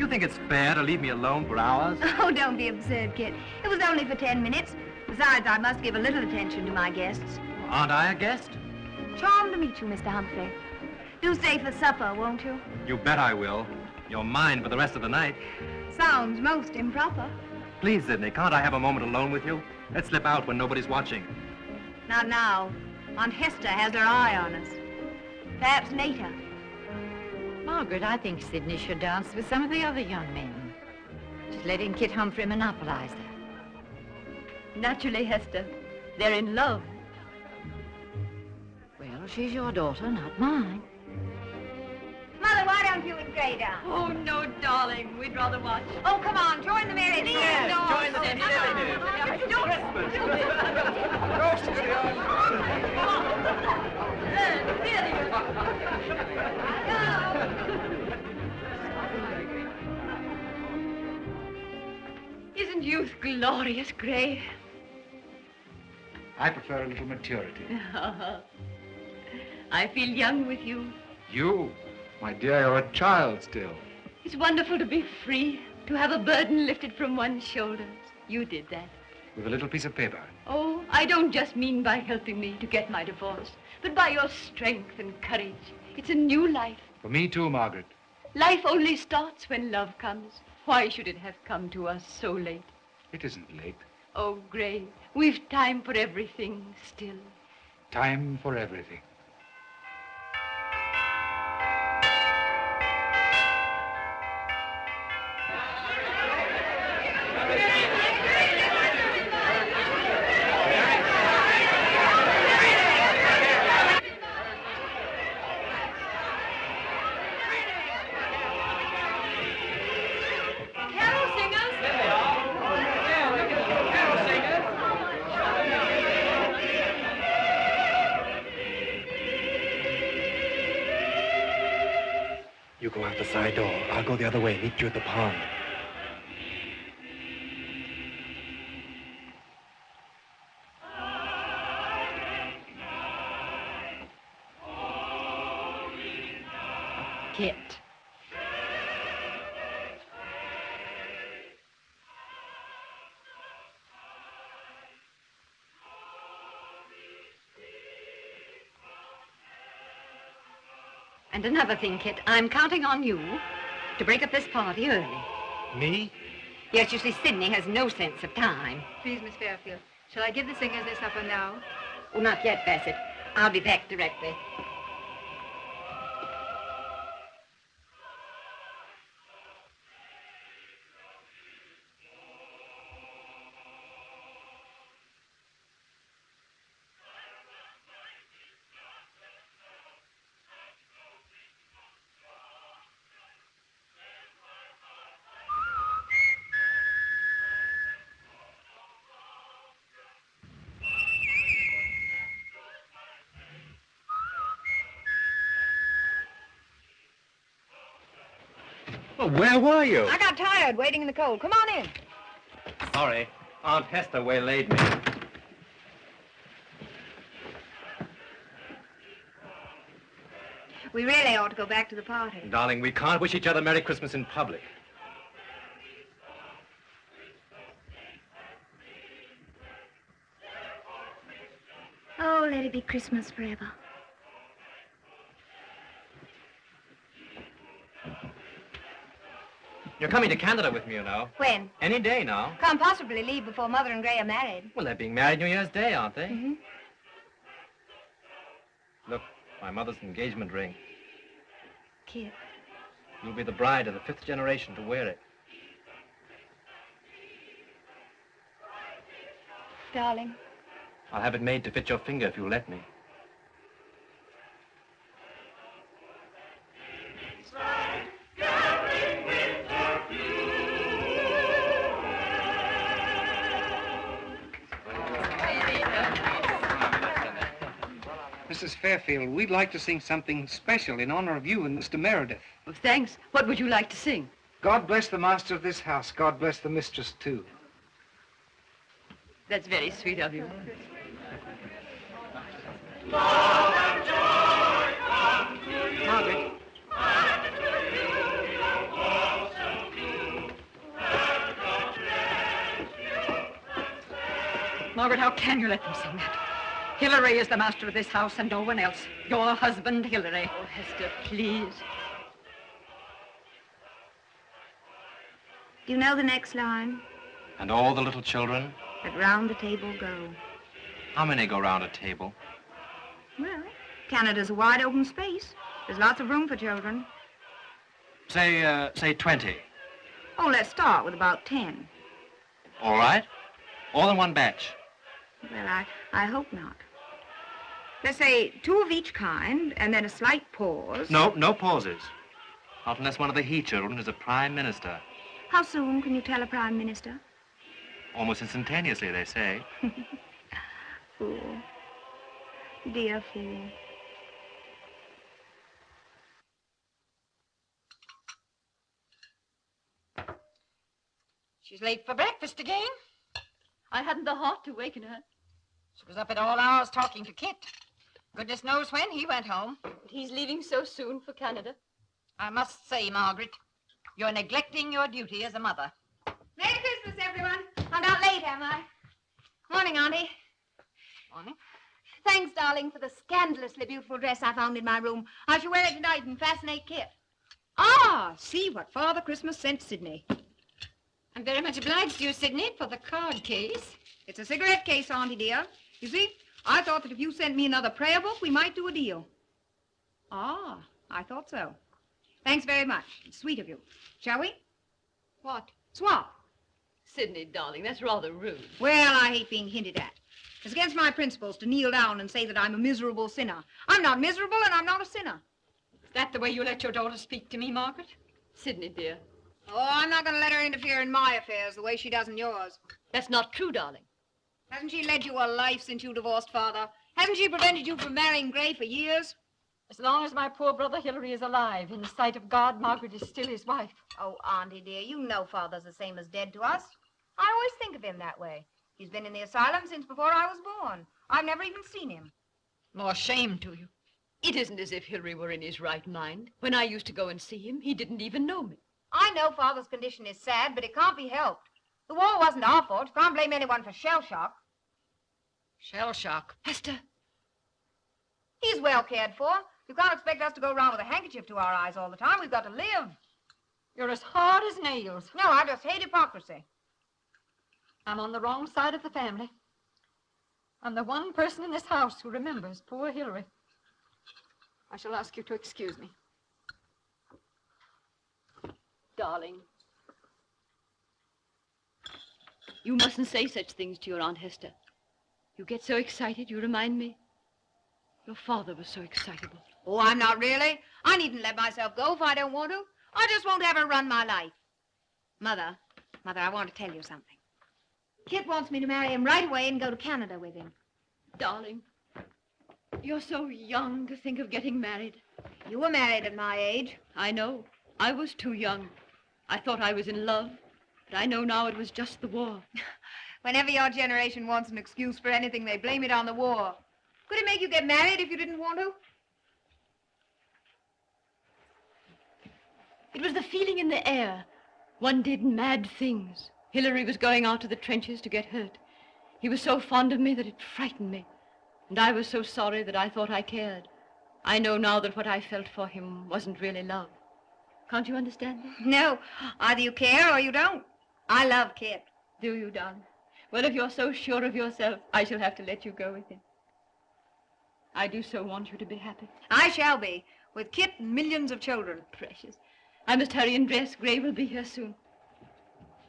You think it's fair to leave me alone for hours? Oh, don't be absurd, Kit. It was only for 10 minutes. Besides, I must give a little attention to my guests. Aren't I a guest? Charmed to meet you, Mr. Humphrey. Do stay for supper, won't you? You bet I will. You're mine for the rest of the night. Sounds most improper. Please, Sidney, can't I have a moment alone with you? Let's slip out when nobody's watching. Not now. Aunt Hester has her eye on us. Perhaps later. Margaret, I think Sidney should dance with some of the other young men. She's letting Kit Humphrey monopolize her. Naturally, Hester. They're in love. Well, she's your daughter, not mine. Mother, why don't you and Gray down? Oh, no, darling. We'd rather watch. Oh, come on, join the merry dance. Yes, No, join the oh, merry come dance. on. It's Isn't youth glorious, Gray? I prefer a little maturity. I feel young with you. You? My dear, you're a child still. It's wonderful to be free, to have a burden lifted from one's shoulders. You did that. With a little piece of paper. Oh, I don't just mean by helping me to get my divorce, but by your strength and courage. It's a new life. For me too, Margaret. Life only starts when love comes. Why should it have come to us so late? It isn't late. Oh, Gray, we've time for everything still. Time for everything. You go out the side door. I'll go the other way. Meet you at the pond. Kit. And another thing, Kit, I'm counting on you to break up this party early. Me? Yes, you see, Sidney has no sense of time. Please, Miss Fairfield, shall I give the singers their supper now? Oh, not yet, Bassett. I'll be back directly. Well, where were you? I got tired waiting in the cold. Come on in. Sorry. Aunt Hester waylaid me. We really ought to go back to the party. Darling, we can't wish each other Merry Christmas in public. Oh, let it be Christmas forever. You're coming to Canada with me, you know. When? Any day now. Can't possibly leave before Mother and Gray are married. Well, they're being married New Year's Day, aren't they? Mm-hmm. Look, my mother's engagement ring. Kit. You'll be the bride of the 5th generation to wear it. Darling. I'll have it made to fit your finger if you'll let me. Mrs. Fairfield, we'd like to sing something special in honor of you and Mr. Meredith. Oh, thanks. What would you like to sing? God bless the master of this house. God bless the mistress, too. That's very sweet of you. Margaret. Margaret, how can you let them sing that? Hilary is the master of this house and no one else. Your husband, Hilary. Oh, Hester, please. Do you know the next line? And all the little children? That round the table go. How many go round a table? Well, Canada's a wide open space. There's lots of room for children. Say 20. Oh, let's start with about 10. All right. All in one batch. Well, I hope not. Let's say 2 of each kind, and then a slight pause. No pauses. Not unless one of the he children is a prime minister. How soon can you tell a prime minister? Almost instantaneously, they say. Fool. Dear fool. She's late for breakfast again. I hadn't the heart to waken her. She was up at all hours talking to Kit. Goodness knows when he went home. But he's leaving so soon for Canada. I must say, Margaret, you're neglecting your duty as a mother. Merry Christmas, everyone. I'm not late, am I? Morning, Auntie. Morning. Thanks, darling, for the scandalously beautiful dress I found in my room. I shall wear it tonight and fascinate Kit. Ah, see what Father Christmas sent Sydney. I'm very much obliged to you, Sydney, for the card case. It's a cigarette case, Auntie dear. You see, I thought that if you sent me another prayer book, we might do a deal. Ah, I thought so. Thanks very much. It's sweet of you. Shall we? What? Swap. Sydney, darling, that's rather rude. Well, I hate being hinted at. It's against my principles to kneel down and say that I'm a miserable sinner. I'm not miserable and I'm not a sinner. Is that the way you let your daughter speak to me, Margaret? Sydney, dear. Oh, I'm not going to let her interfere in my affairs the way she does in yours. That's not true, darling. Hasn't she led you a life since you divorced Father? Hasn't she prevented you from marrying Gray for years? As long as my poor brother Hilary is alive, in the sight of God, Margaret is still his wife. Oh, Auntie dear, you know Father's the same as dead to us. I always think of him that way. He's been in the asylum since before I was born. I've never even seen him. More shame to you. It isn't as if Hilary were in his right mind. When I used to go and see him, he didn't even know me. I know Father's condition is sad, but it can't be helped. The war wasn't our fault. You can't blame anyone for shell shock. Shell shock. Hester. He's well cared for. You can't expect us to go around with a handkerchief to our eyes all the time. We've got to live. You're as hard as nails. No, I just hate hypocrisy. I'm on the wrong side of the family. I'm the one person in this house who remembers poor Hilary. I shall ask you to excuse me. Darling. You mustn't say such things to your Aunt Hester. You get so excited, you remind me. Your father was so excitable. Oh, I'm not really. I needn't let myself go if I don't want to. I just won't ever run my life. Mother, I want to tell you something. Kit wants me to marry him right away and go to Canada with him. Darling, you're so young to think of getting married. You were married at my age. I know. I was too young. I thought I was in love, but I know now it was just the war. Whenever your generation wants an excuse for anything, they blame it on the war. Could it make you get married if you didn't want to? It was the feeling in the air. One did mad things. Hilary was going out to the trenches to get hurt. He was so fond of me that it frightened me. And I was so sorry that I thought I cared. I know now that what I felt for him wasn't really love. Can't you understand that? No. Either you care or you don't. I love Kit. Do you, darling? Well, if you're so sure of yourself, I shall have to let you go with him. I do so want you to be happy. I shall be, with Kit and millions of children. Precious. I must hurry and dress. Gray will be here soon.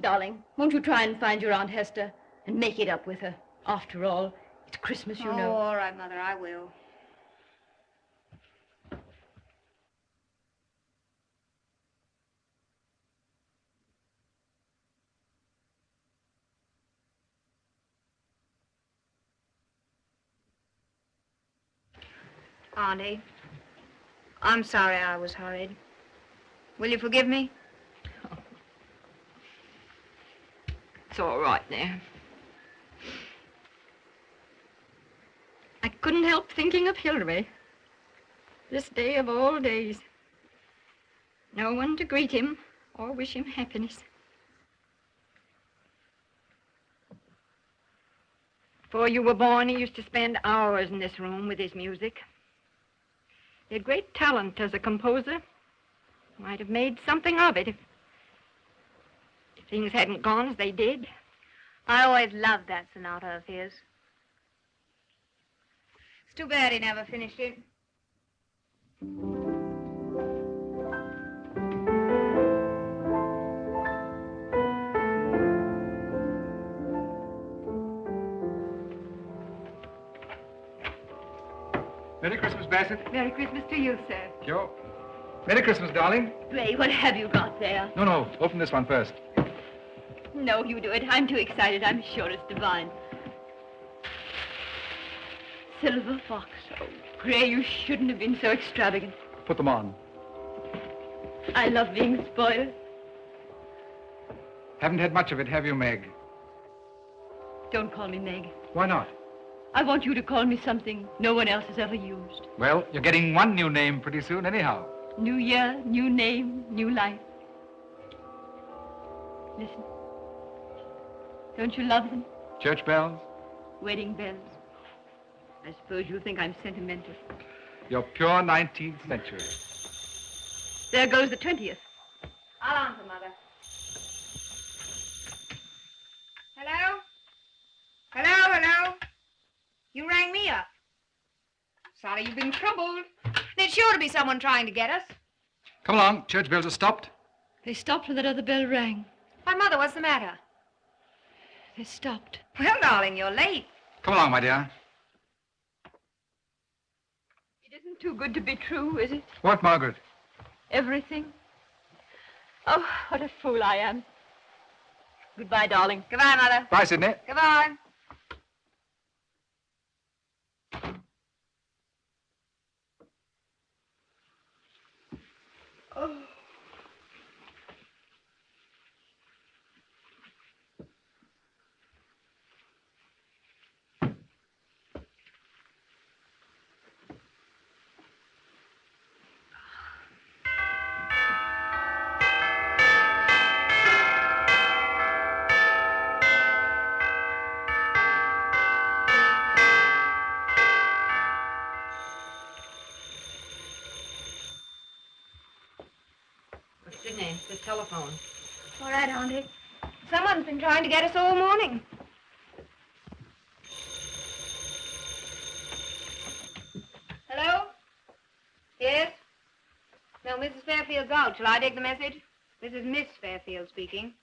Darling, won't you try and find your Aunt Hester and make it up with her? After all, it's Christmas, you know. Oh, all right, Mother, I will. Auntie, I'm sorry I was hurried. Will you forgive me? Oh. It's all right there. I couldn't help thinking of Hilary. This day of all days. No one to greet him or wish him happiness. Before you were born, he used to spend hours in this room with his music. He had great talent as a composer. Might have made something of it if things hadn't gone as they did. I always loved that sonata of his. It's too bad he never finished it. Merry Christmas, Bassett. Merry Christmas to you, sir. Joe. Merry Christmas, darling. Gray, what have you got there? No, open this one first. No, you do it. I'm too excited. I'm sure it's divine. Silver fox. Oh, Gray, you shouldn't have been so extravagant. Put them on. I love being spoiled. Haven't had much of it, have you, Meg? Don't call me Meg. Why not? I want you to call me something no one else has ever used. Well, you're getting one new name pretty soon, anyhow. New year, new name, new life. Listen. Don't you love them? Church bells? Wedding bells. I suppose you think I'm sentimental. You're pure 19th century. There goes the 20th. I'll answer, Mother. Hello? Hello? You rang me up. Sorry you've been troubled. There's sure to be someone trying to get us. Come along, church bells are stopped. They stopped when that other bell rang. Why, Mother, what's the matter? They stopped. Well, darling, you're late. Come along, my dear. It isn't too good to be true, is it? What, Margaret? Everything? Oh, what a fool I am. Goodbye, darling. Goodbye, Mother. Bye, Sidney. Goodbye. Oh. Sidney, the telephone. All right, Auntie. Someone's been trying to get us all morning. Hello? Yes? No, Mrs. Fairfield's out. Shall I take the message? This is Miss Fairfield speaking.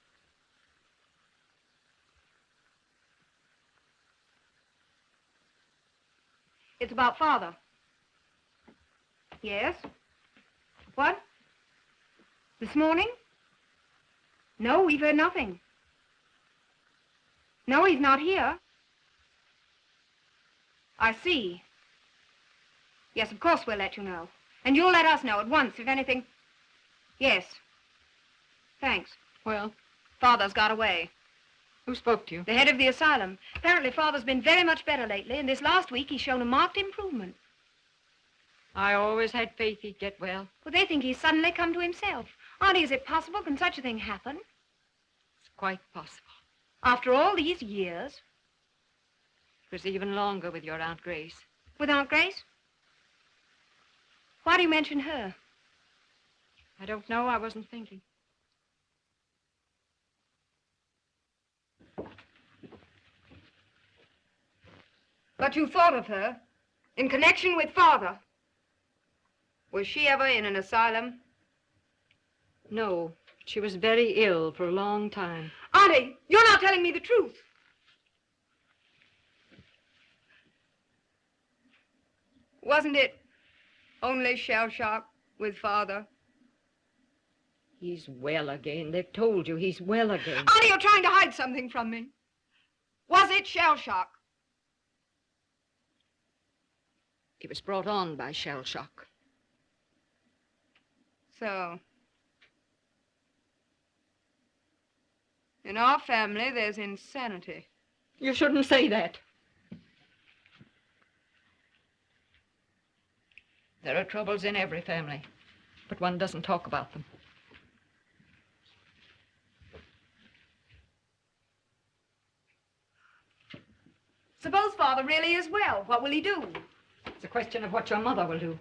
It's about Father. Yes? What? This morning? No, we've heard nothing. No, he's not here. I see. Yes, of course we'll let you know. And you'll let us know at once if anything... Yes. Thanks. Well, Father's got away. who spoke to you? The head of the asylum. Apparently Father's been very much better lately, and this last week he's shown a marked improvement. I always had faith he'd get well. Well, they think he's suddenly come to himself. Auntie, is it possible? Can such a thing happen? It's quite possible. After all these years? It was even longer with your Aunt Grace. With Aunt Grace? Why do you mention her? I don't know. I wasn't thinking. But you thought of her in connection with Father. Was she ever in an asylum? No. She was very ill for a long time. Auntie, you're not telling me the truth. Wasn't it only shell shock with Father? He's well again. They've told you he's well again. Auntie, you're trying to hide something from me. Was it shell shock? He was brought on by shell shock. So, in our family, there's insanity. You shouldn't say that. There are troubles in every family, but one doesn't talk about them. Suppose Father really is well. What will he do? It's a question of what your mother will do.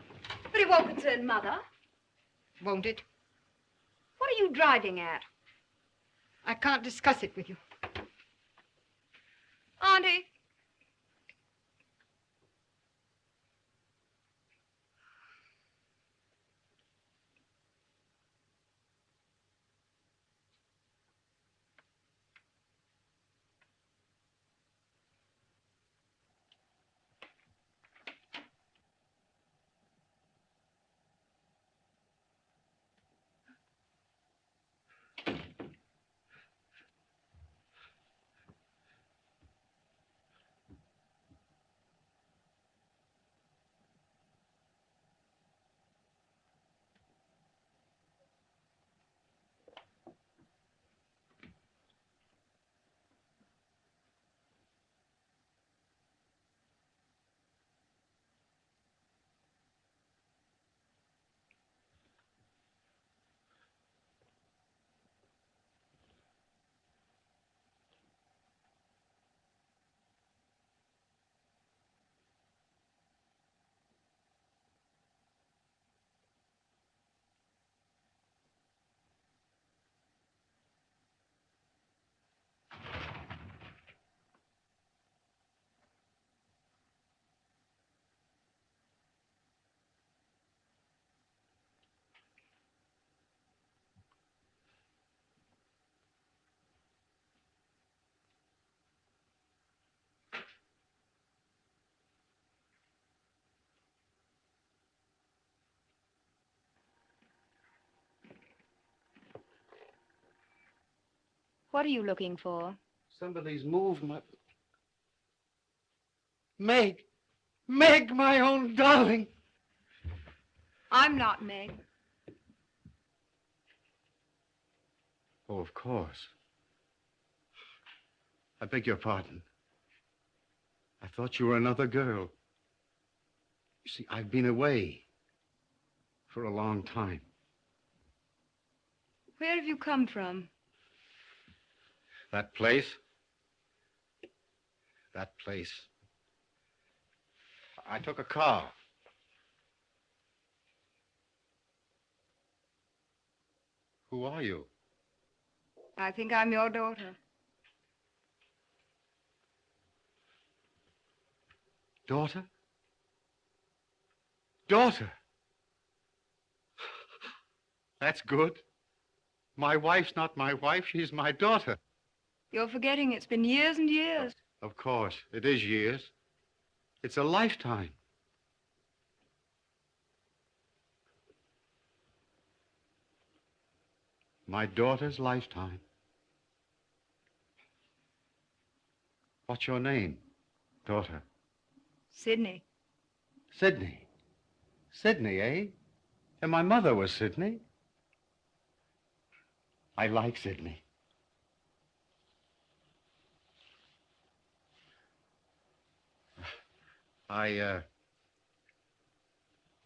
But it won't concern Mother. Won't it? What are you driving at? I can't discuss it with you. Auntie. What are you looking for? Somebody's moved my... Meg! Meg, my own darling! I'm not Meg. Oh, of course. I beg your pardon. I thought you were another girl. You see, I've been away for a long time. Where have you come from? That place? That place. I took a car. Who are you? I think I'm your daughter. Daughter? Daughter? That's good. My wife's not my wife, she's my daughter. You're forgetting it's been years and years. Of course, it is years. It's a lifetime. My daughter's lifetime. What's your name, daughter? Sydney. Sydney. Sydney, eh? And my mother was Sydney. I like Sydney. I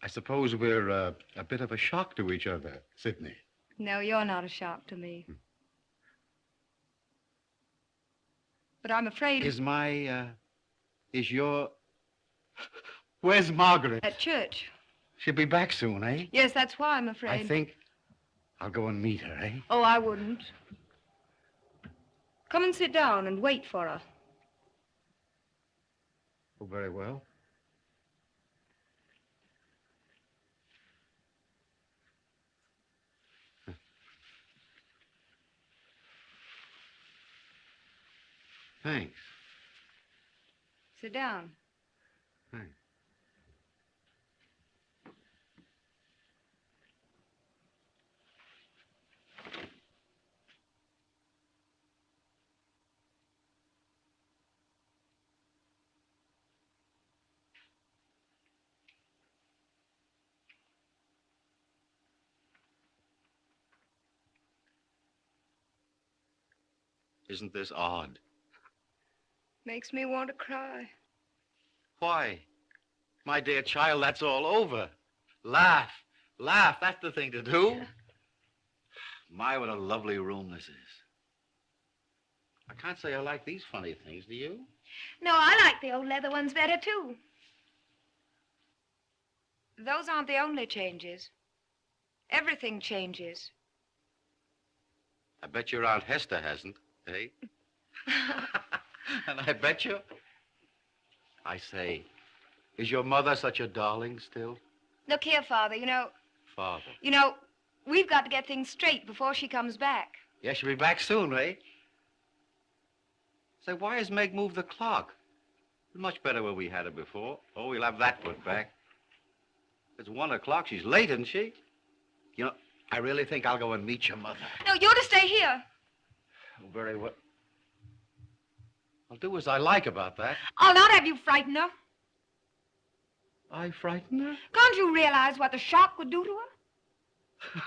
suppose we're a bit of a shock to each other, Sydney. No, you're not a shock to me. But I'm afraid... Is your... Where's Margaret? At church. She'll be back soon, eh? Yes, that's why I'm afraid. I think I'll go and meet her, eh? Oh, I wouldn't. Come and sit down and wait for her. Oh, very well. Thanks. Sit down. Thanks. Isn't this odd? Makes me want to cry. Why? My dear child, that's all over. Laugh. Laugh. That's the thing to do. My, what a lovely room this is. I can't say I like these funny things, do you? No, I like the old leather ones better, too. Those aren't the only changes. Everything changes. I bet your Aunt Hester hasn't, eh? And I bet you... I say, is your mother such a darling still? Look here, Father, Father? We've got to get things straight before she comes back. Yeah, she'll be back soon, eh? Say, why has Meg moved the clock? It's much better where we had her before. Oh, we'll have that put back. It's 1 o'clock. She's late, isn't she? I really think I'll go and meet your mother. No, you're to stay here. Oh, very well. I'll do as I like about that. I'll not have you frighten her. I frighten her? Can't you realize what the shock would do to her?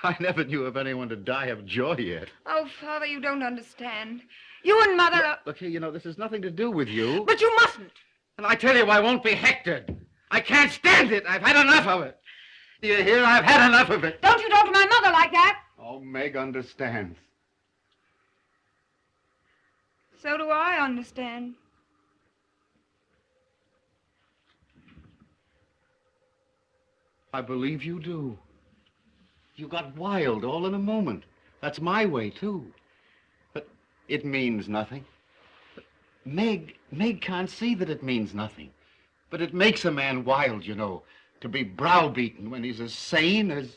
I never knew of anyone to die of joy yet. Oh, Father, you don't understand. You and Mother are... Look here, this has nothing to do with you. But you mustn't. And I tell you, I won't be hectored. I can't stand it. I've had enough of it. Do you hear? I've had enough of it. Don't you talk to my mother like that. Oh, Meg understands. So do I understand. I believe you do. You got wild all in a moment. That's my way, too. But it means nothing. But Meg can't see that it means nothing. But it makes a man wild, to be browbeaten when he's as sane as...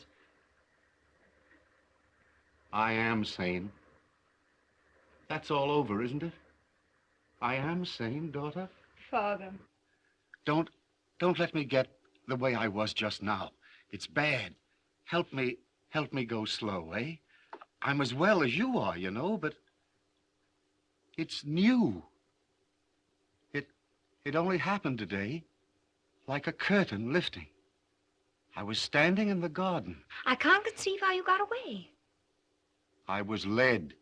I am sane. That's all over, isn't it? I am sane, daughter. Father. Don't let me get the way I was just now. It's bad. Help me go slow, eh? I'm as well as you are, but it's new. It only happened today, like a curtain lifting. I was standing in the garden. I can't conceive how you got away. I was led,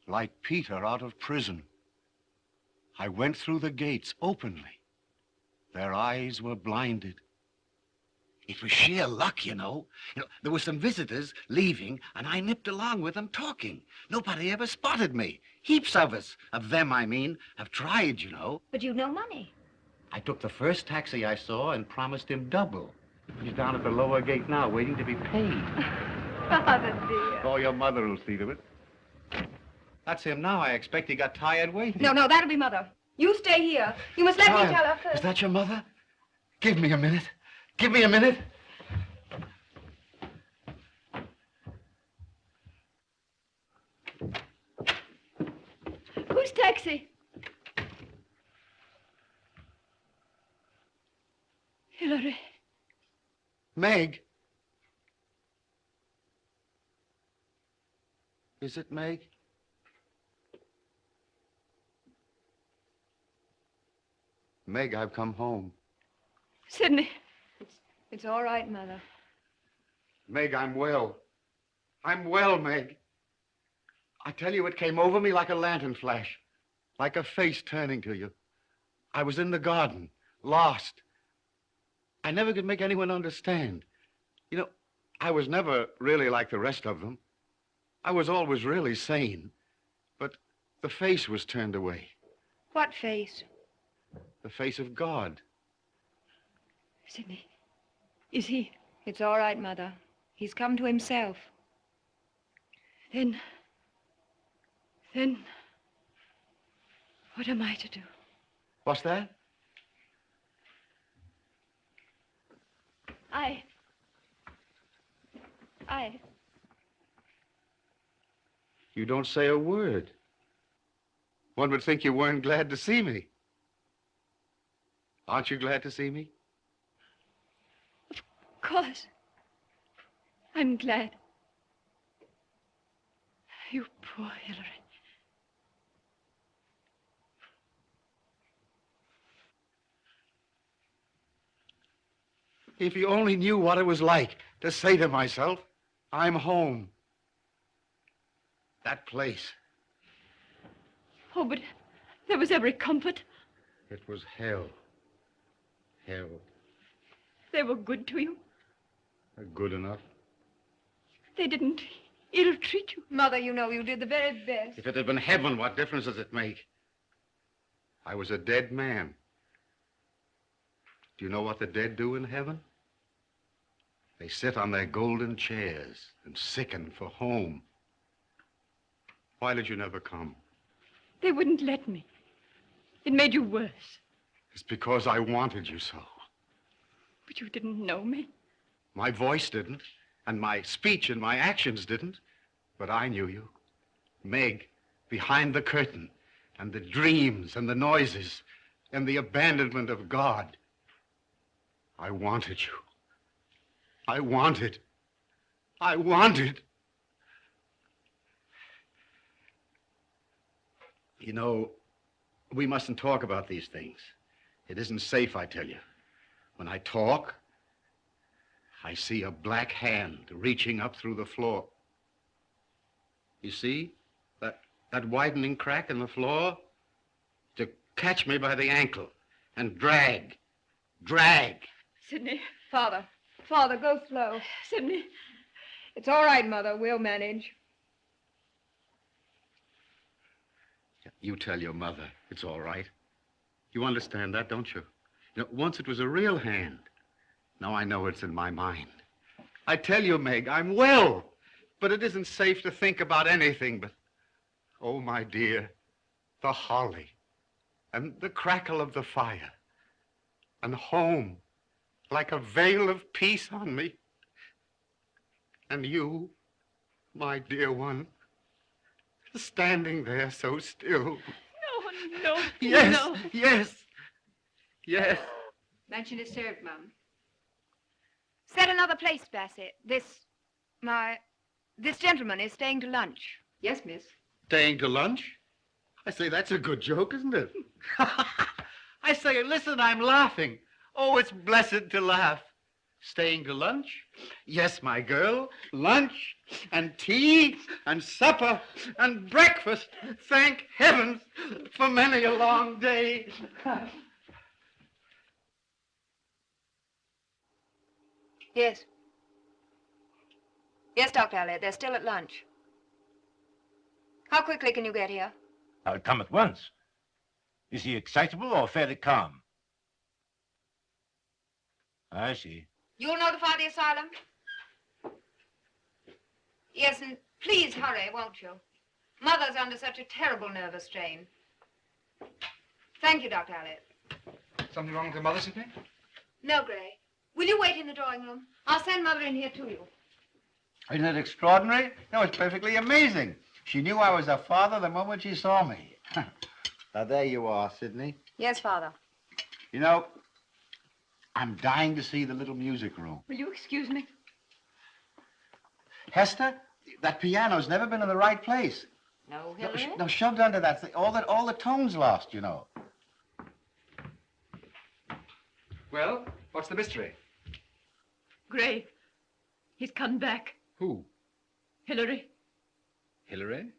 like Peter out of prison. I went through the gates openly. Their eyes were blinded. It was sheer luck, There were some visitors leaving, and I nipped along with them talking. Nobody ever spotted me. Heaps of us, of them, I mean, have tried, But you've no money. I took the first taxi I saw and promised him double. He's down at the lower gate now, waiting to be paid. Father, dear. Oh, your mother will see to it. That's him now. I expect he got tired waiting. No, that'll be Mother. You stay here. You must let me tell her first. Is that your mother? Give me a minute. Give me a minute. Whose taxi? Hilary. Meg. Is it Meg? Meg, I've come home. Sidney. It's all right, Mother. Meg, I'm well. I'm well, Meg. I tell you, it came over me like a lantern flash, like a face turning to you. I was in the garden, lost. I never could make anyone understand. I was never really like the rest of them. I was always really sane, but the face was turned away. What face? The face of God. Sidney, is he? It's all right, Mother. He's come to himself. Then, what am I to do? What's that? You don't say a word. One would think you weren't glad to see me. Aren't you glad to see me? Of course. I'm glad. You poor Hilary. If you only knew what it was like to say to myself, I'm home. That place. Oh, but there was every comfort. It was hell. Hell. They were good to you. Good enough. They didn't ill-treat you. Mother, you know you did the very best. If it had been heaven, what difference does it make? I was a dead man. Do you know what the dead do in heaven? They sit on their golden chairs and sicken for home. Why did you never come? They wouldn't let me. It made you worse. It's because I wanted you so. But you didn't know me. My voice didn't, and my speech and my actions didn't, but I knew you. Meg, behind the curtain, and the dreams and the noises and the abandonment of God. I wanted you. I wanted. You know, we mustn't talk about these things. It isn't safe, I tell you. When I talk, I see a black hand reaching up through the floor. You see? That widening crack in the floor? To catch me by the ankle and drag. Sidney. Father, go slow. Sidney. It's all right, Mother. We'll manage. You tell your mother it's all right. You understand that, don't you? You know, once it was a real hand. Now I know it's in my mind. I tell you, Meg, I'm well. But it isn't safe to think about anything but, oh, my dear, the holly and the crackle of the fire and home like a veil of peace on me. And you, my dear one, standing there so still. No. Yes. Luncheon is served, Mum. Set another place, Bassett. This gentleman is staying to lunch. Yes, miss. Staying to lunch? I say, that's a good joke, isn't it? I say, listen, I'm laughing. Oh, it's blessed to laugh. Staying to lunch? Yes, my girl. Lunch and tea and supper and breakfast. Thank heavens for many a long day. Yes. Yes, Dr. Elliot, they're still at lunch. How quickly can you get here? I'll come at once. Is he excitable or fairly calm? I see. You'll notify the asylum? Yes, and please hurry, won't you? Mother's under such a terrible nervous strain. Thank you, Dr. Elliot. Something wrong with the mother, Sidney? No, Gray. Will you wait in the drawing room? I'll send Mother in here to you. Isn't it extraordinary? No, it's perfectly amazing. She knew I was her father the moment she saw me. Now, there you are, Sidney. Yes, Father. You know, I'm dying to see the little music room. Will you excuse me? Hester, that piano's never been in the right place. No, Hilary? No, shoved under that thing. All the tones lost, you know. Well, what's the mystery? Gray. He's come back. Who? Hilary. Hilary?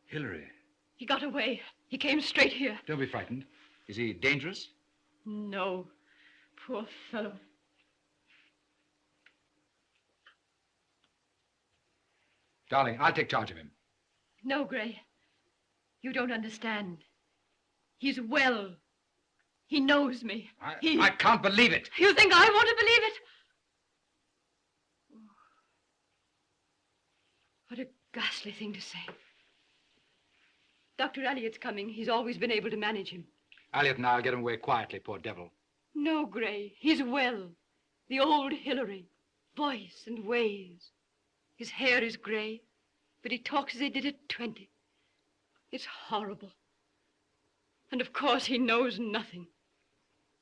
Hilary? He got away. He came straight here. Don't be frightened. Is he dangerous? No. Poor fellow. Darling, I'll take charge of him. No, Gray. You don't understand. He's well. He knows me. I can't believe it. You think I want to believe it? What a ghastly thing to say. Dr. Elliot's coming. He's always been able to manage him. Elliot and I'll get him away quietly, poor devil. No, Gray. He's well. The old Hilary. Voice and ways. His hair is gray, but he talks as he did at 20. It's horrible. And of course he knows nothing.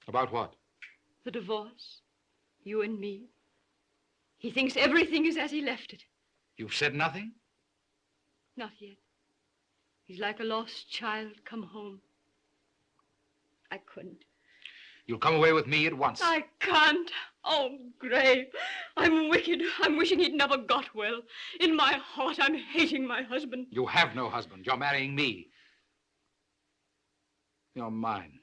About what? The divorce. You and me. He thinks everything is as he left it. You've said nothing? Not yet. He's like a lost child come home. I couldn't. You'll come away with me at once. I can't. Oh, Gray, I'm wicked. I'm wishing he'd never got well. In my heart, I'm hating my husband. You have no husband. You're marrying me. You're mine.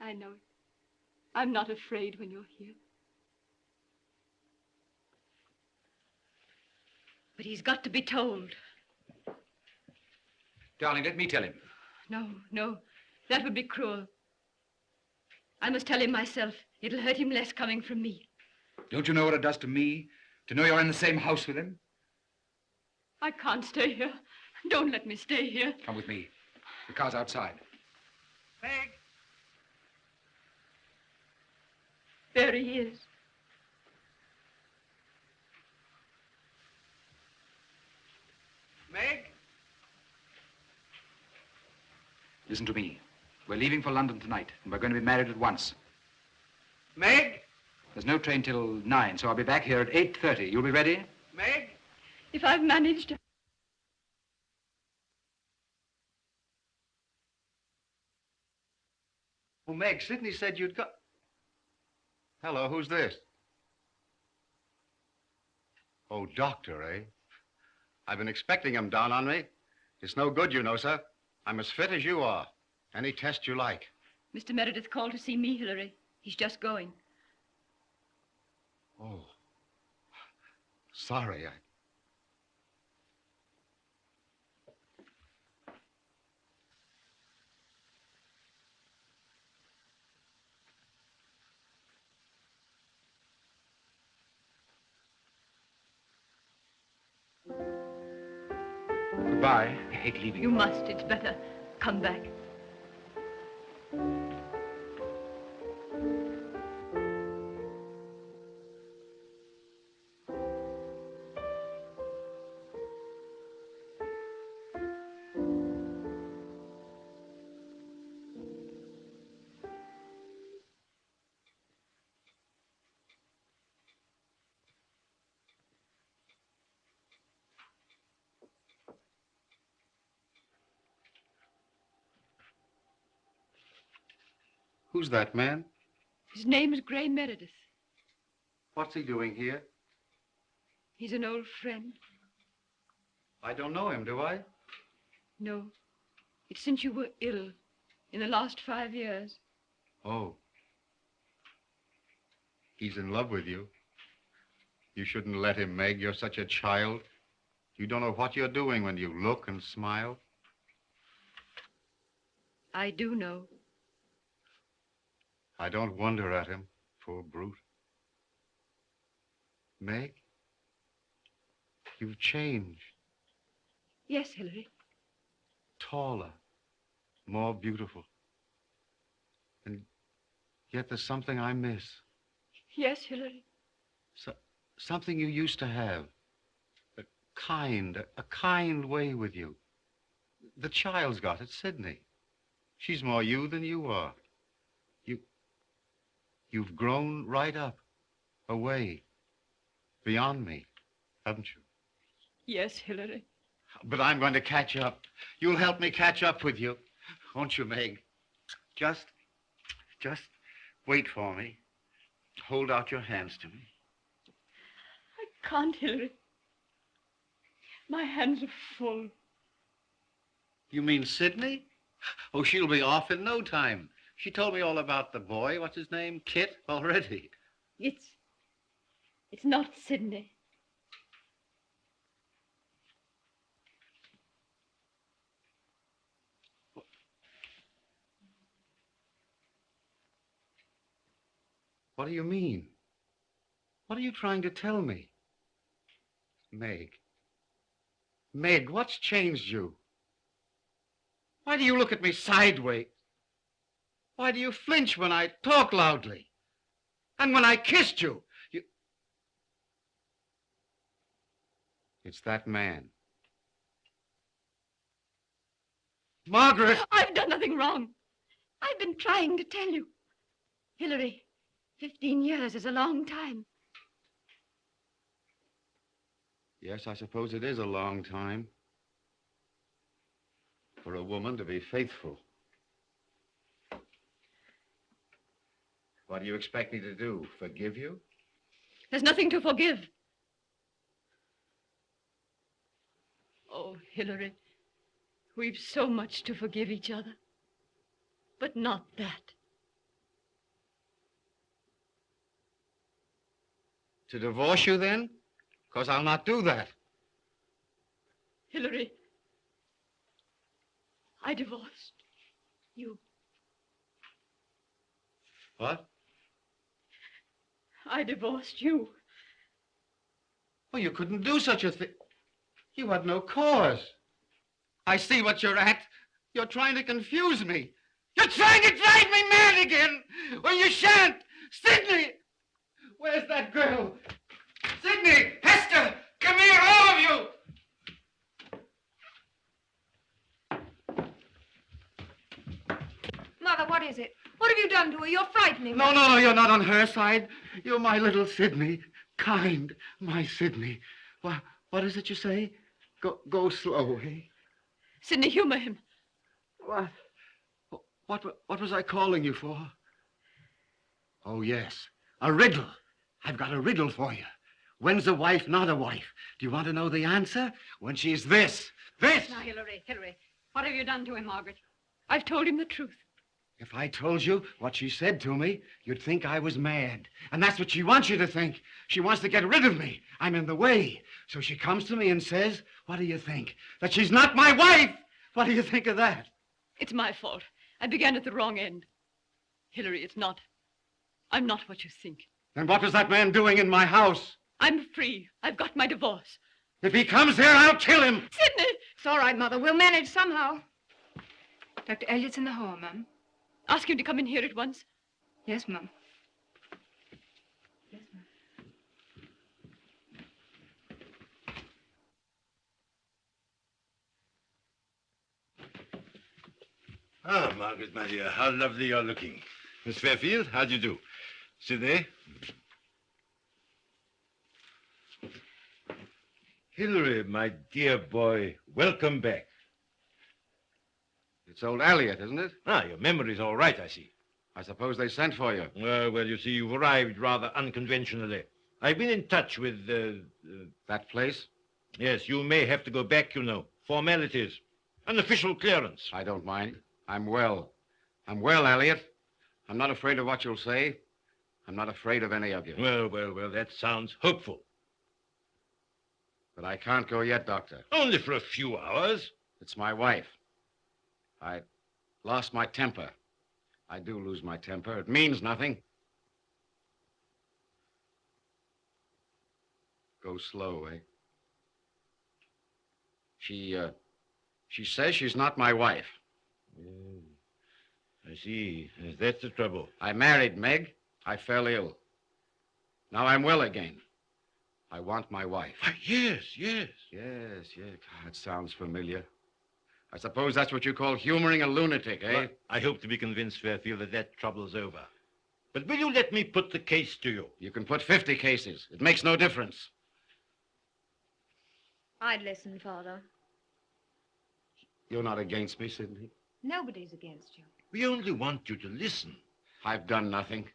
I know it. I'm not afraid when you're here. But he's got to be told. Darling, let me tell him. No, no. That would be cruel. I must tell him myself. It'll hurt him less coming from me. Don't you know what it does to me? To know you're in the same house with him? I can't stay here. Don't let me stay here. Come with me. The car's outside. Meg! There he is. Meg? Listen to me. We're leaving for London tonight, and we're going to be married at once. Meg? There's no train till 9, so I'll be back here at 8:30. You'll be ready? Meg? If I've managed... Oh, Meg, Sidney said you'd got... Hello, who's this? Oh, doctor, eh? I've been expecting him down on me. It's no good, you know, sir. I'm as fit as you are. Any test you like. Mr. Meredith called to see me, Hilary. He's just going. Oh. Sorry, Goodbye. I hate leaving. You must. It's better. Come back. Who's that man? His name is Gray Meredith. What's he doing here? He's an old friend. I don't know him, do I? No. It's since you were ill. In the last 5 years. Oh. He's in love with you. You shouldn't let him, Meg. You're such a child. You don't know what you're doing when you look and smile. I do know. I don't wonder at him, poor brute. Meg, you've changed. Yes, Hilary. Taller, more beautiful. And yet there's something I miss. Yes, Hilary. Something you used to have. A kind way with you. The child's got it, Sidney. She's more you than you are. You've grown right up, away, beyond me, haven't you? Yes, Hilary. But I'm going to catch up. You'll help me catch up with you, won't you, Meg? Just wait for me. Hold out your hands to me. I can't, Hilary. My hands are full. You mean Sidney? Oh, she'll be off in no time. She told me all about the boy, what's his name, Kit, already. It's not Sidney. What do you mean? What are you trying to tell me? Meg, what's changed you? Why do you look at me sideways? Why do you flinch when I talk loudly? And when I kissed you, It's that man. Margaret! I've done nothing wrong. I've been trying to tell you. Hilary, 15 years is a long time. Yes, I suppose it is a long time for a woman to be faithful. What do you expect me to do? Forgive you? There's nothing to forgive. Oh, Hilary, we've so much to forgive each other. But not that. To divorce you, then? Because I'll not do that. Hilary, I divorced you. What? I divorced you. Oh, you couldn't do such a thing. You had no cause. I see what you're at. You're trying to confuse me. You're trying to drive me mad again. Well, you shan't. Sidney! Where's that girl? Sidney! Hester! Come here, all of you! Mother, what is it? What have you done to her? You're frightening me. No, you're not on her side. You're my little Sidney. Kind, my Sidney. What is it you say? Go slow, eh? Sidney, humor him. What was I calling you for? Oh, yes. A riddle. I've got a riddle for you. When's a wife not a wife? Do you want to know the answer? When she's this. Now, Hilary, what have you done to him, Margaret? I've told him the truth. If I told you what she said to me, you'd think I was mad. And that's what she wants you to think. She wants to get rid of me. I'm in the way. So she comes to me and says, what do you think? That she's not my wife. What do you think of that? It's my fault. I began at the wrong end. Hilary, it's not. I'm not what you think. Then what was that man doing in my house? I'm free. I've got my divorce. If he comes here, I'll kill him. Sidney! It's all right, Mother. We'll manage somehow. Dr. Elliott's in the hall, Mum. Ask him to come in here at once. Yes, Mum. Ah, Margaret, my dear, how lovely you're looking. Miss Fairfield, how do you do? Sidney? Hilary, my dear boy, welcome back. It's old Elliot, isn't it? Ah, your memory's all right, I see. I suppose they sent for you. Well, you see, you've arrived rather unconventionally. I've been in touch with, That place? Yes, you may have to go back, you know. Formalities. An official clearance. I don't mind. I'm well. I'm well, Elliot. I'm not afraid of what you'll say. I'm not afraid of any of you. Well, that sounds hopeful. But I can't go yet, Doctor. Only for a few hours. It's my wife. I lost my temper. I do lose my temper. It means nothing. Go slow, eh? She says she's not my wife. I see. That's the trouble. I married Meg. I fell ill. Now I'm well again. I want my wife. Why, yes. Yes. God, it sounds familiar. I suppose that's what you call humoring a lunatic, eh? Well, I hope to be convinced, Fairfield, that trouble's over. But will you let me put the case to you? You can put 50 cases. It makes no difference. I'd listen, Father. You're not against me, Sidney? Nobody's against you. We only want you to listen. I've done nothing.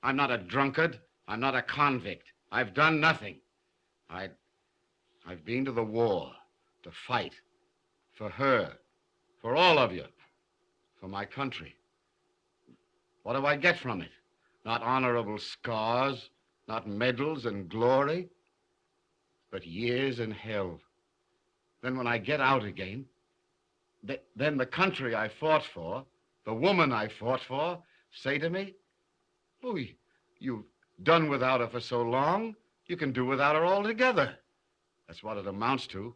I'm not a drunkard. I'm not a convict. I've done nothing. I've been to the war to fight. For her. For all of you. For my country. What do I get from it? Not honorable scars, not medals and glory, but years in hell. Then when I get out again, then the country I fought for, the woman I fought for, say to me, oh, you've done without her for so long, you can do without her altogether. That's what it amounts to.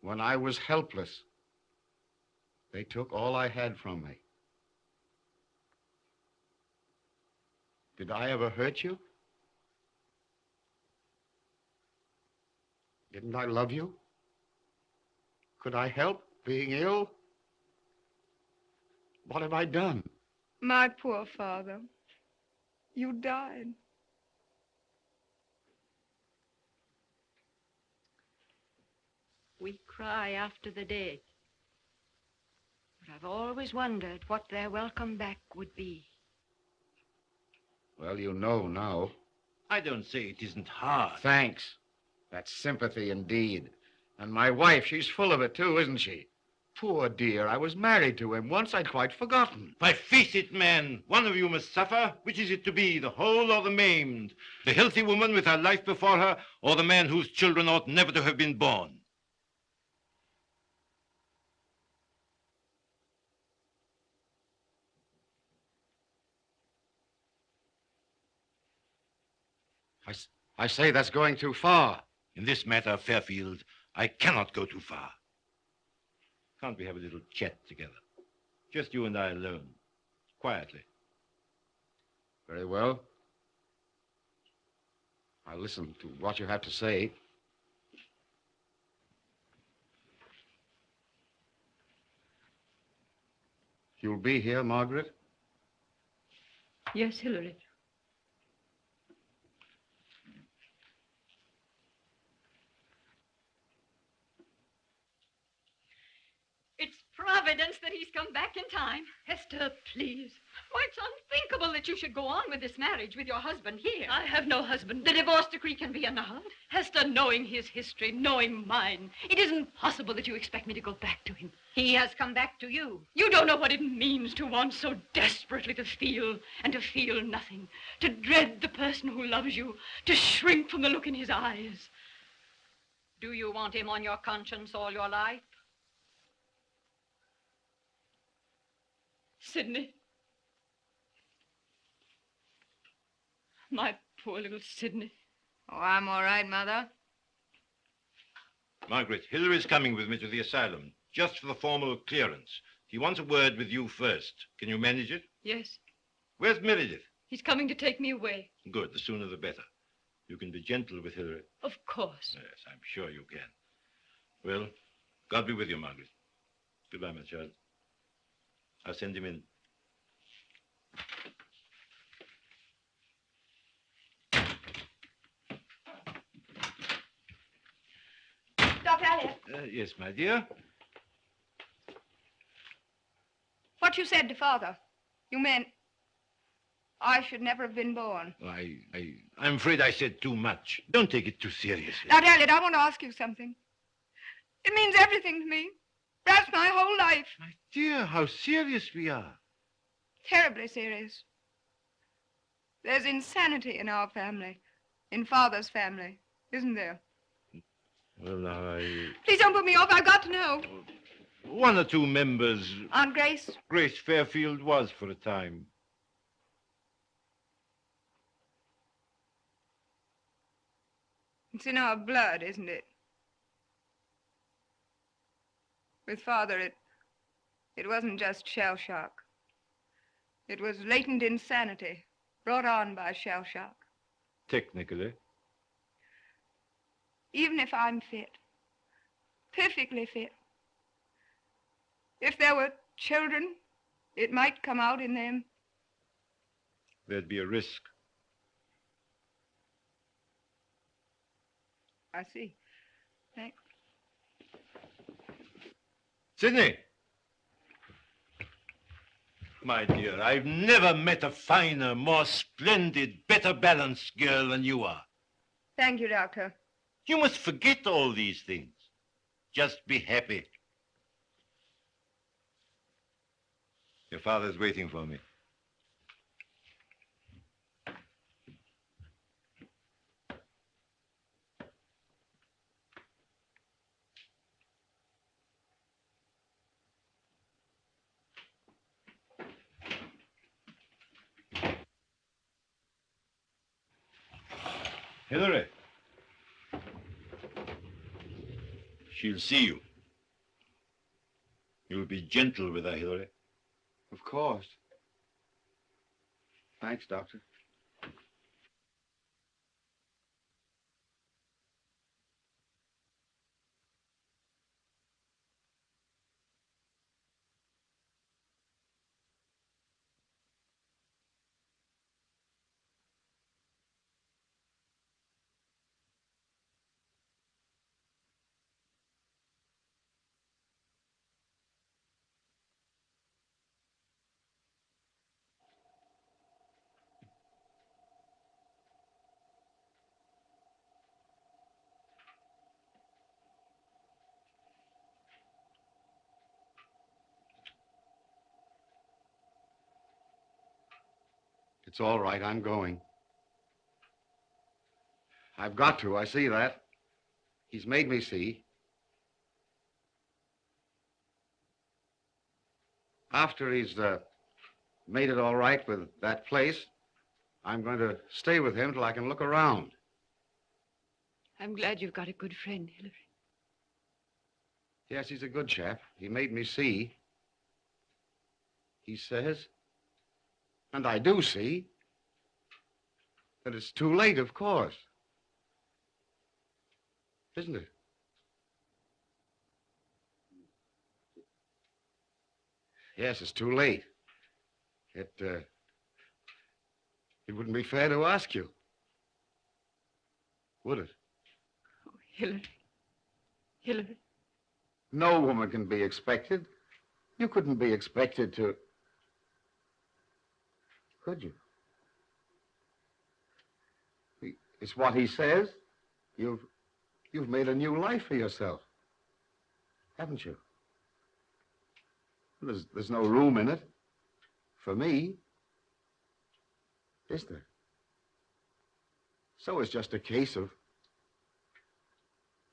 When I was helpless, they took all I had from me. Did I ever hurt you? Didn't I love you? Could I help being ill? What have I done? My poor father. You died. We cry after the dead. But I've always wondered what their welcome back would be. Well, you know now. I don't say it isn't hard. Thanks. That's sympathy indeed. And my wife, she's full of it too, isn't she? Poor dear, I was married to him. Once I'd quite forgotten. Why, face it, man. One of you must suffer. Which is it to be, the whole or the maimed? The healthy woman with her life before her, or the man whose children ought never to have been born? I say that's going too far. In this matter, Fairfield, I cannot go too far. Can't we have a little chat together? Just you and I alone. Quietly. Very well. I'll listen to what you have to say. You'll be here, Margaret? Yes, Hilary. It's Providence that he's come back in time. Hester, please. Why, it's unthinkable that you should go on with this marriage with your husband here. I have no husband. The divorce decree can be annulled. Hester, knowing his history, knowing mine, it isn't possible that you expect me to go back to him. He has come back to you. You don't know what it means to want so desperately to feel and to feel nothing, to dread the person who loves you, to shrink from the look in his eyes. Do you want him on your conscience all your life? Sidney. My poor little Sidney. Oh, I'm all right, Mother. Margaret, Hilary's coming with me to the asylum, just for the formal clearance. He wants a word with you first. Can you manage it? Yes. Where's Meredith? He's coming to take me away. Good, the sooner the better. You can be gentle with Hilary. Of course. Yes, I'm sure you can. Well, God be with you, Margaret. Goodbye, my child. I'll send him in. Dr. Elliot, Yes, my dear. what you said to Father, you meant I should never have been born. I'm afraid I said too much. Don't take it too seriously. Dr. Elliot, I want to ask you something. It means everything to me. Perhaps my whole life. My dear, how serious we are. Terribly serious. There's insanity in our family. In Father's family, isn't there? Well, now, Please don't put me off. I've got to know. one or two members... Aunt Grace? Grace Fairfield was for a time. It's in our blood, isn't it? With Father, it wasn't just shell shock. It was latent insanity brought on by shell shock. Technically. Even if I'm fit, perfectly fit, if there were children, it might come out in them. There'd be a risk. I see. Thanks. Sidney! My dear, I've never met a finer, more splendid, better balanced girl than you are. Thank you, Doctor. You must forget all these things. Just be happy. Your father's waiting for me. Hilary. She'll see you. You'll be gentle with her, Hilary. Of course. Thanks, Doctor. It's all right. I'm going. I've got to. I see that. He's made me see. After he's made it all right with that place, I'm going to stay with him till I can look around. I'm glad you've got a good friend, Hilary. Yes, he's a good chap. He made me see. He says, and I do see, that it's too late, of course. Isn't it? Yes, it's too late. It wouldn't be fair to ask you, would it? Oh, Hilary. Hilary. No woman can be expected. You couldn't be expected to... Could you? It's what he says. You've made a new life for yourself, haven't you? There's no room in it for me, is there? So it's just a case of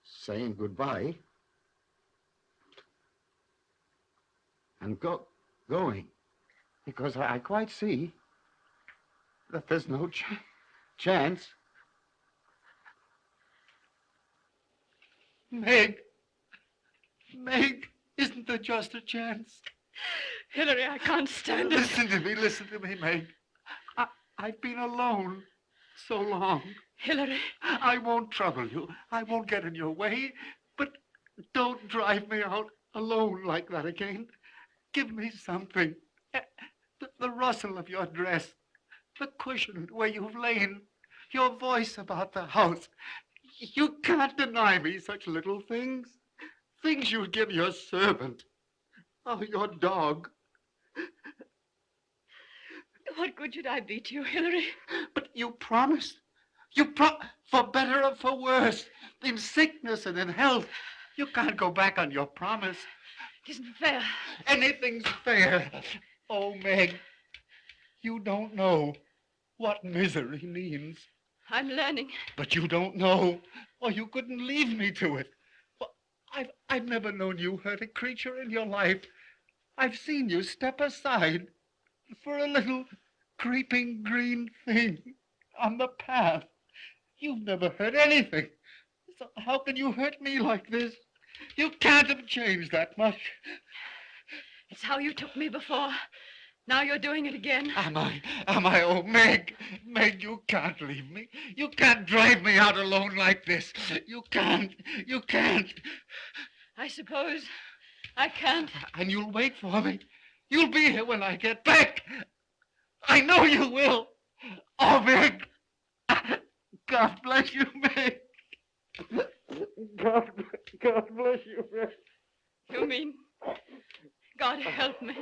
saying goodbye and going, because I quite see that there's no chance. Meg, isn't there just a chance? Hilary, I can't stand it. Listen to me, Meg. I've been alone so long. Hilary. I won't trouble you. I won't get in your way. But don't drive me out alone like that again. Give me something. The rustle of your dress, the cushion where you've lain, your voice about the house. You can't deny me such little things. Things you'd give your servant or your dog. What good should I be to you, Hilary? But you promised. For better or for worse, in sickness and in health. You can't go back on your promise. It isn't fair. Anything's fair. Oh, Meg, you don't know what misery means. I'm learning. But you don't know, or you couldn't leave me to it. Well, I've never known you hurt a creature in your life. I've seen you step aside for a little creeping green thing on the path. You've never hurt anything. So how can you hurt me like this? You can't have changed that much. It's how you took me before. Now you're doing it again. Am I? Oh, Meg, you can't leave me. You can't drive me out alone like this. You can't. I suppose I can't. And you'll wait for me. You'll be here when I get back. I know you will. Oh, Meg. God bless you, Meg. God bless you, Meg. You mean God help me?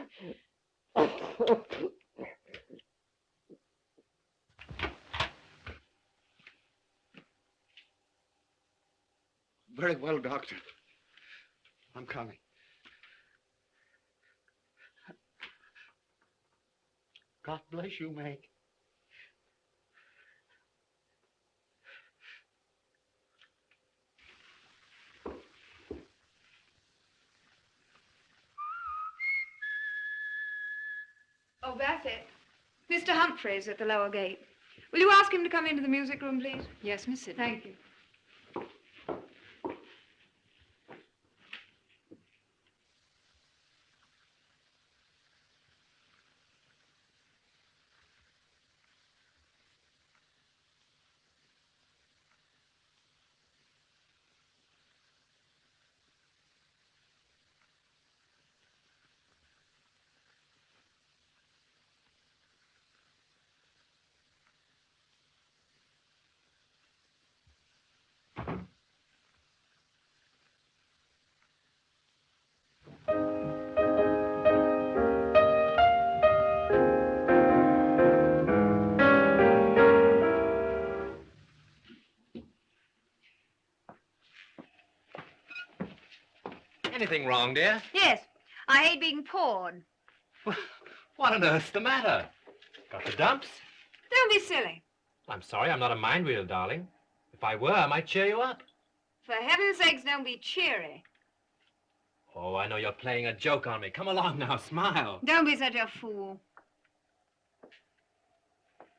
Very well, Doctor. I'm coming. God bless you, Meg. Oh, that's it. Mr. Humphreys at the lower gate. Will you ask him to come into the music room, please? Yes, Miss Sidney. Thank you. Anything wrong, dear? Yes, I hate being poured. What on earth's the matter? Got the dumps? be silly. I'm sorry, I'm not a mind reader, darling. If I were, I might cheer you up. For heaven's sakes, don't be cheery. Oh, I know you're playing a joke on me. Come along now, smile. Don't be such a fool.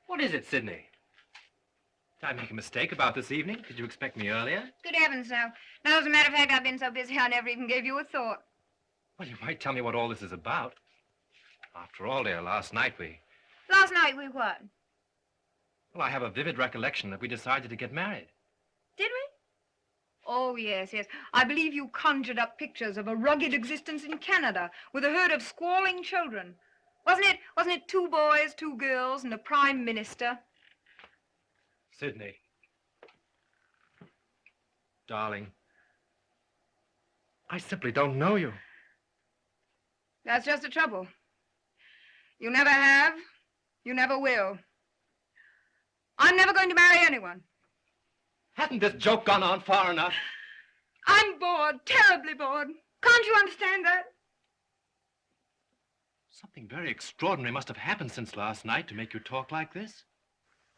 What is it, Sidney? Did I make a mistake about this evening? Did you expect me earlier? Good heavens, no. No, as a matter of fact, I've been so busy I never even gave you a thought. Well, you might tell me what all this is about. After all, dear, last night we what? Well, I have a vivid recollection that we decided to get married. Did we? Oh, yes, yes. I believe you conjured up pictures of a rugged existence in Canada with a herd of squalling children. Wasn't it 2 boys, 2 girls, and a prime minister? Sidney. Darling. I simply don't know you. That's just the trouble. You never have. You never will. I'm never going to marry anyone. Hasn't this joke gone on far enough? I'm bored, terribly bored. Can't you understand that? Something very extraordinary must have happened since last night to make you talk like this.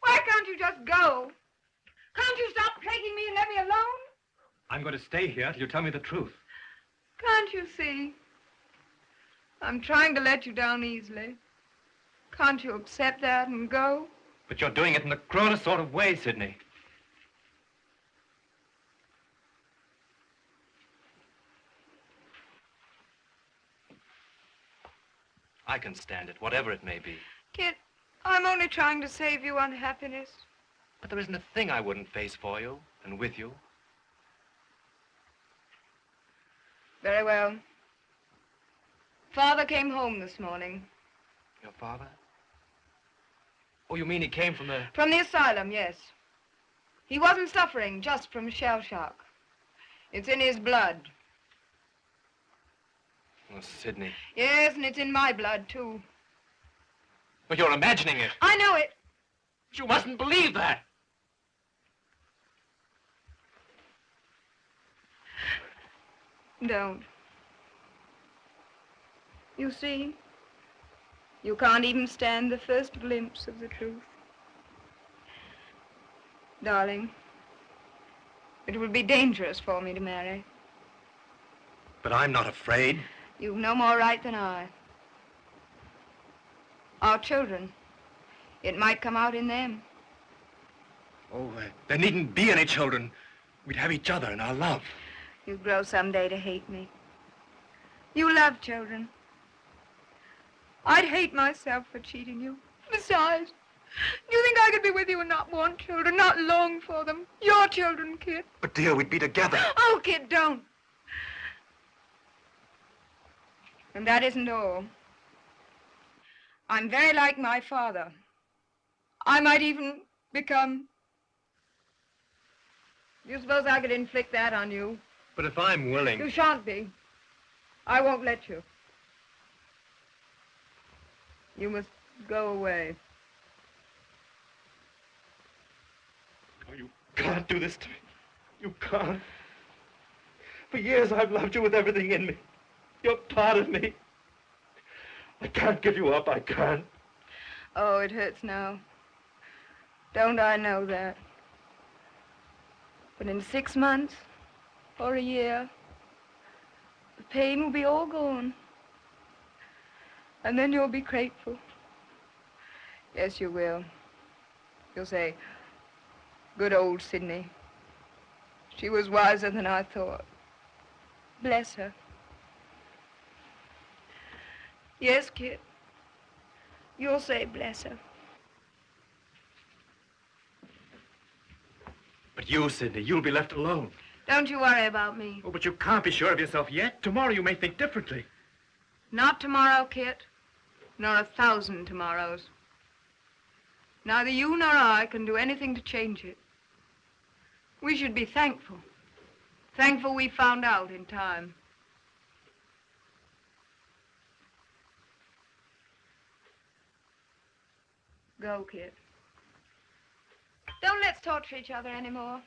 Why can't you just go? Can't you stop plaguing me and let me alone? I'm going to stay here till you tell me the truth. Can't you see? I'm trying to let you down easily. Can't you accept that and go? But you're doing it in the grossest sort of way, Sidney. I can stand it, whatever it may be. Kit, I'm only trying to save you unhappiness. But there isn't a thing I wouldn't face for you and with you. Very well. Father came home this morning. Your father? Oh, you mean he came from the... From the asylum, yes. He wasn't suffering just from shell shock. It's in his blood. Oh, Sidney. Yes, and it's in my blood, too. But you're imagining it. I know it. But you mustn't believe that. Don't. You see, you can't even stand the first glimpse of the truth. Darling, it would be dangerous for me to marry. But I'm not afraid. You've no more right than I. Our children, it might come out in them. Oh, there needn't be any children. We'd have each other and our love. You'd grow someday to hate me. You love children. I'd hate myself for cheating you. Besides, do you think I could be with you and not want children, not long for them? Your children, Kit. But, dear, we'd be together. Oh, Kit, don't. And that isn't all. I'm very like my father. I might even become... You suppose I could inflict that on you? But if I'm willing... You shan't be. I won't let you. You must go away. Oh, you can't do this to me. You can't. For years I've loved you with everything in me. You're part of me. I can't give you up, I can't. Oh, it hurts now. Don't I know that? But in 6 months or a year, the pain will be all gone. And then you'll be grateful. Yes, you will. You'll say, good old Sidney. She was wiser than I thought. Bless her. Yes, Kit. You'll say bless her. But you, Sidney, you'll be left alone. Don't you worry about me. Oh, but you can't be sure of yourself yet. Tomorrow you may think differently. Not tomorrow, Kit. Nor 1,000 tomorrows. Neither you nor I can do anything to change it. We should be thankful. Thankful we found out in time. Go, Kit. Don't let's torture each other anymore.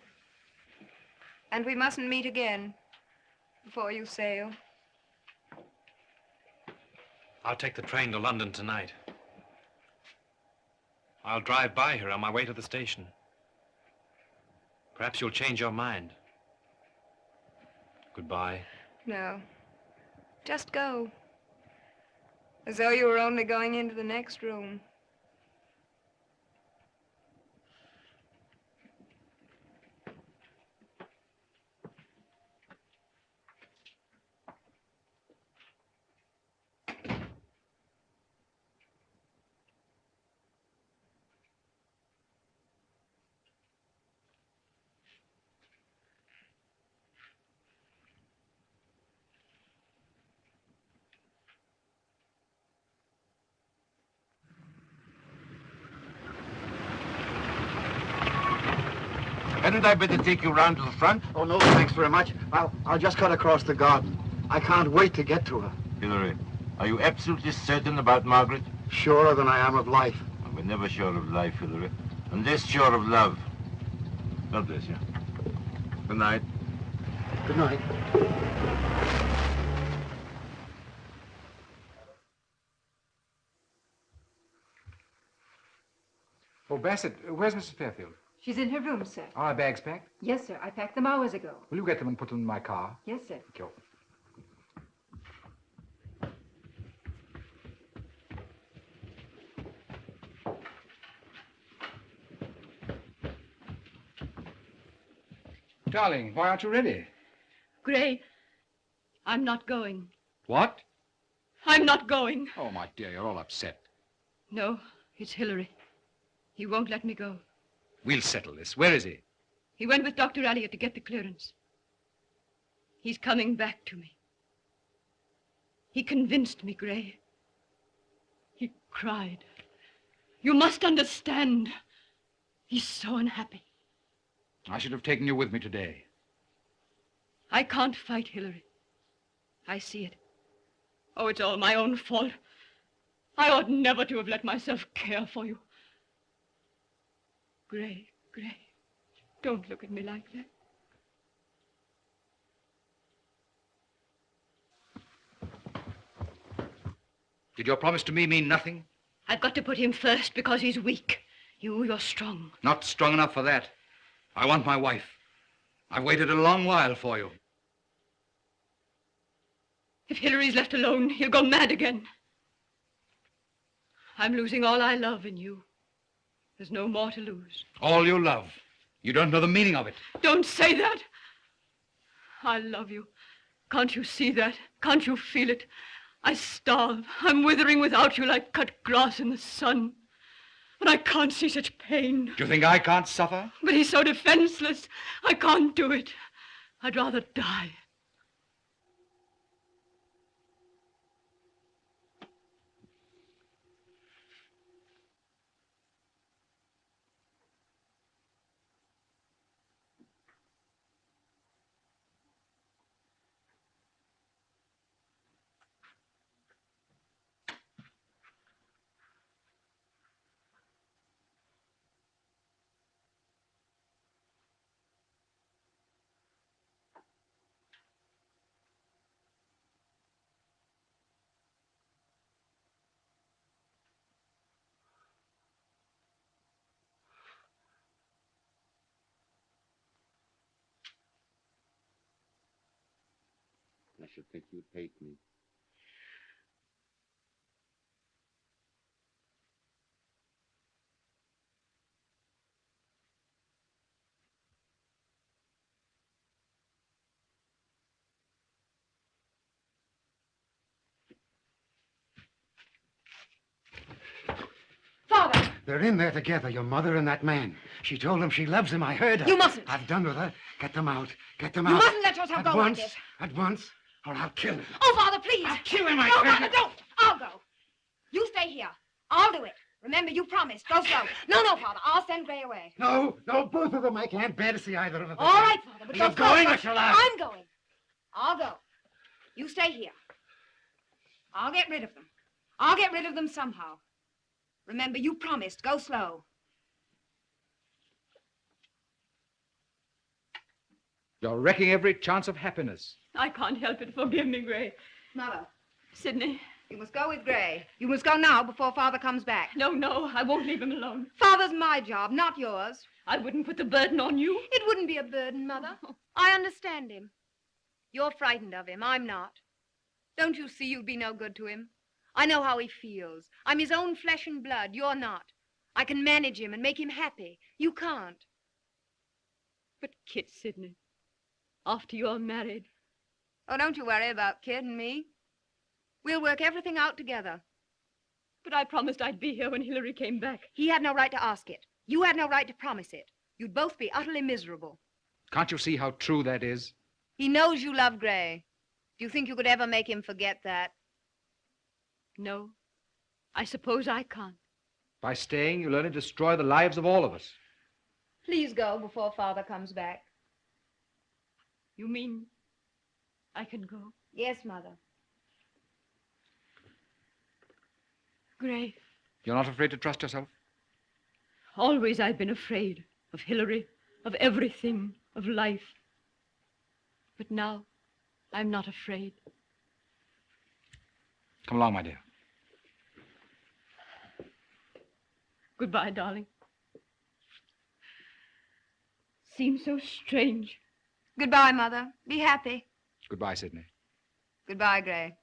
And we mustn't meet again before you sail. I'll take the train to London tonight. I'll drive by here on my way to the station. Perhaps you'll change your mind. Goodbye. No. Just go. As though you were only going into the next room. Hadn't I better take you round to the front? Oh, no, thanks very much. I'll just cut across the garden. I can't wait to get to her. Hilary, are you absolutely certain about Margaret? Surer than I am of life. We're never sure of life, Hilary. Unless sure of love. God bless you. Good night. Good night. Oh, Bassett, where's Mrs. Fairfield? She's in her room, sir. Are our bags packed? Yes, sir. I packed them hours ago. Will you get them and put them in my car? Yes, sir. Thank you. Darling, why aren't you ready? Gray, I'm not going. What? I'm not going. Oh, my dear, you're all upset. No, it's Hilary. He won't let me go. We'll settle this. Where is he? He went with Dr. Elliot to get the clearance. He's coming back to me. He convinced me, Gray. He cried. You must understand. He's so unhappy. I should have taken you with me today. I can't fight Hilary. I see it. Oh, it's all my own fault. I ought never to have let myself care for you. Gray, don't look at me like that. Did your promise to me mean nothing? I've got to put him first because he's weak. You're strong. Not strong enough for that. I want my wife. I've waited a long while for you. If Hilary's left alone, he'll go mad again. I'm losing all I love in you. There's no more to lose. All you love. You don't know the meaning of it. Don't say that. I love you. Can't you see that? Can't you feel it? I starve. I'm withering without you like cut grass in the sun. But I can't see such pain. Do you think I can't suffer? But he's so defenseless. I can't do it. I'd rather die. I should think you'd hate me. Father! They're in there together, your mother and that man. She told him she loves him. I heard her. You mustn't. I've done with her. Get them out. Get them You out. mustn't let yourself go like this. At once, or I'll kill him. Oh, Father, please. I'll kill him, I No, tell you. Father, don't. I'll go. You stay here. I'll do it. Remember, you promised. Go slow. No, Father. I'll send Gray away. No, both of them. I can't bear to see either of them. All right, Father, but You're go slow. going, or shall I? I'm going. I'll go. You stay here. I'll get rid of them. I'll get rid of them somehow. Remember, you promised. Go slow. You're wrecking every chance of happiness. I can't help it. Forgive me, Gray. Mother. Sidney, You must go with Gray. You must go now before Father comes back. No, no, I won't leave him alone. Father's my job, not yours. I wouldn't put the burden on you. It wouldn't be a burden, Mother. I understand him. You're frightened of him. I'm not. Don't you see you'd be no good to him? I know how he feels. I'm his own flesh and blood. You're not. I can manage him and make him happy. You can't. But Kit, Sidney, after you're married... Oh, don't you worry about Kit and me. We'll work everything out together. But I promised I'd be here when Hilary came back. He had no right to ask it. You had no right to promise it. You'd both be utterly miserable. Can't you see how true that is? He knows you love Gray. Do you think you could ever make him forget that? No, I suppose I can't. By staying, you'll only destroy the lives of all of us. Please go before Father comes back. You mean I can go? Yes, Mother. Gray. You're not afraid to trust yourself? Always I've been afraid of Hilary, of everything, of life. But now I'm not afraid. Come along, my dear. Goodbye, darling. Seems so strange. Goodbye, Mother. Be happy. Goodbye, Sidney. Goodbye, Gray.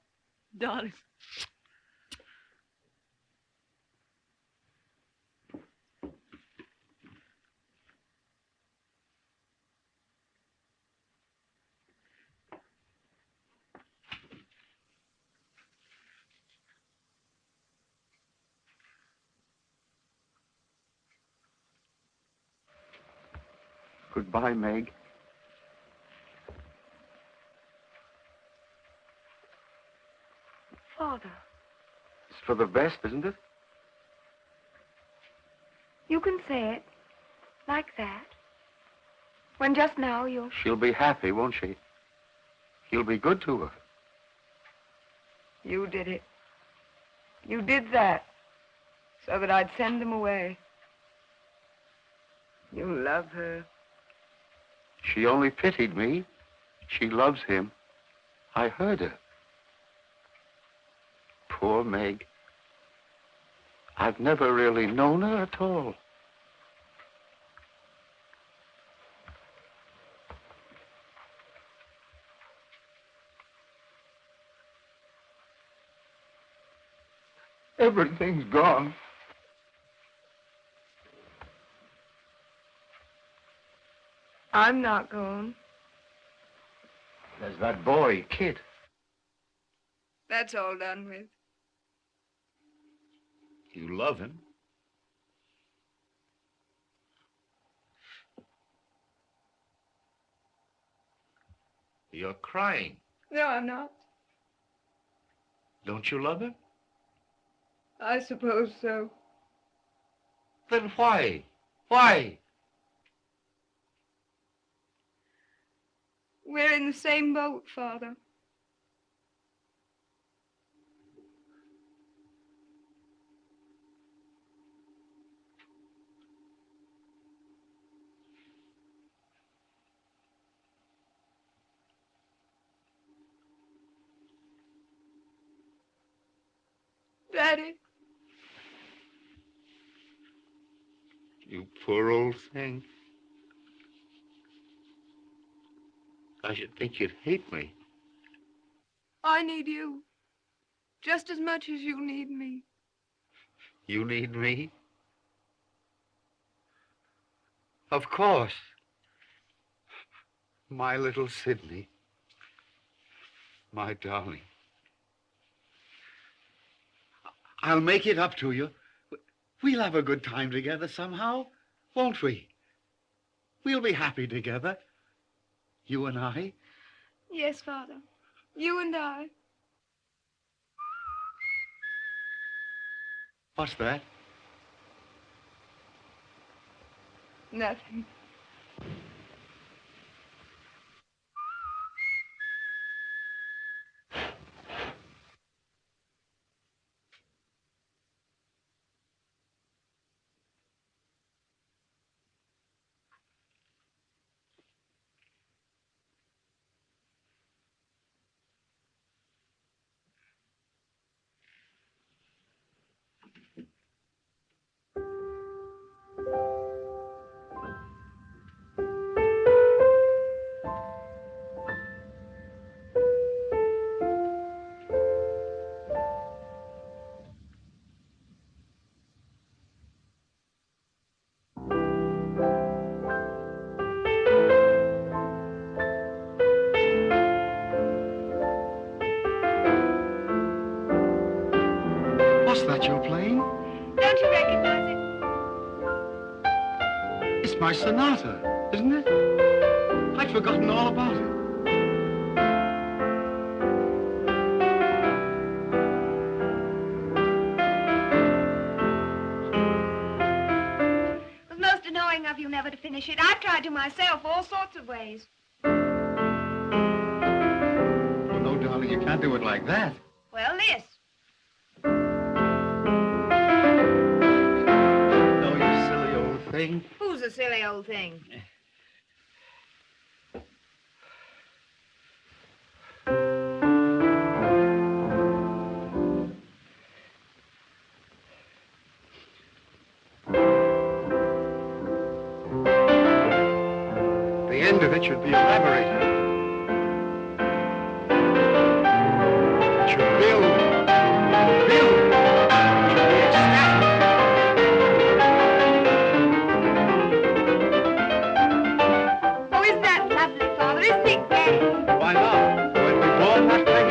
Darling. Goodbye, Meg. Father, It's for the best, isn't it? you can say it like that. When just now you're... She'll be happy, won't she? You'll be good to her. You did it. You did that so that I'd send them away. You love her. She only pitied me. She loves him. I heard her. Poor Meg. I've never really known her at all. Everything's gone. I'm not going. There's that boy, Kit. That's all done with. You love him. You're crying. No, I'm not. Don't you love him? I suppose so. Then why? Why? We're in the same boat, Father. Daddy. You poor old thing. I should think you'd hate me. I need you just as much as you need me. You need me? Of course. My little Sidney. My darling. I'll make it up to you. We'll have a good time together somehow, won't we? We'll be happy together. You and I. Yes, Father. You and I. What's that? Nothing. my sonata, isn't it? I'd forgotten all about it. It was most annoying of you never to finish it. I've tried to myself all sorts of ways. Well, no, darling, you can't do it like that. Well, this. No, you silly old thing. Who's a silly old thing? The end of it should be elaborated. It should build. Build. It should be ecstatic. Oh, isn't that lovely, Father? Isn't it gay? Why not? When we born that way.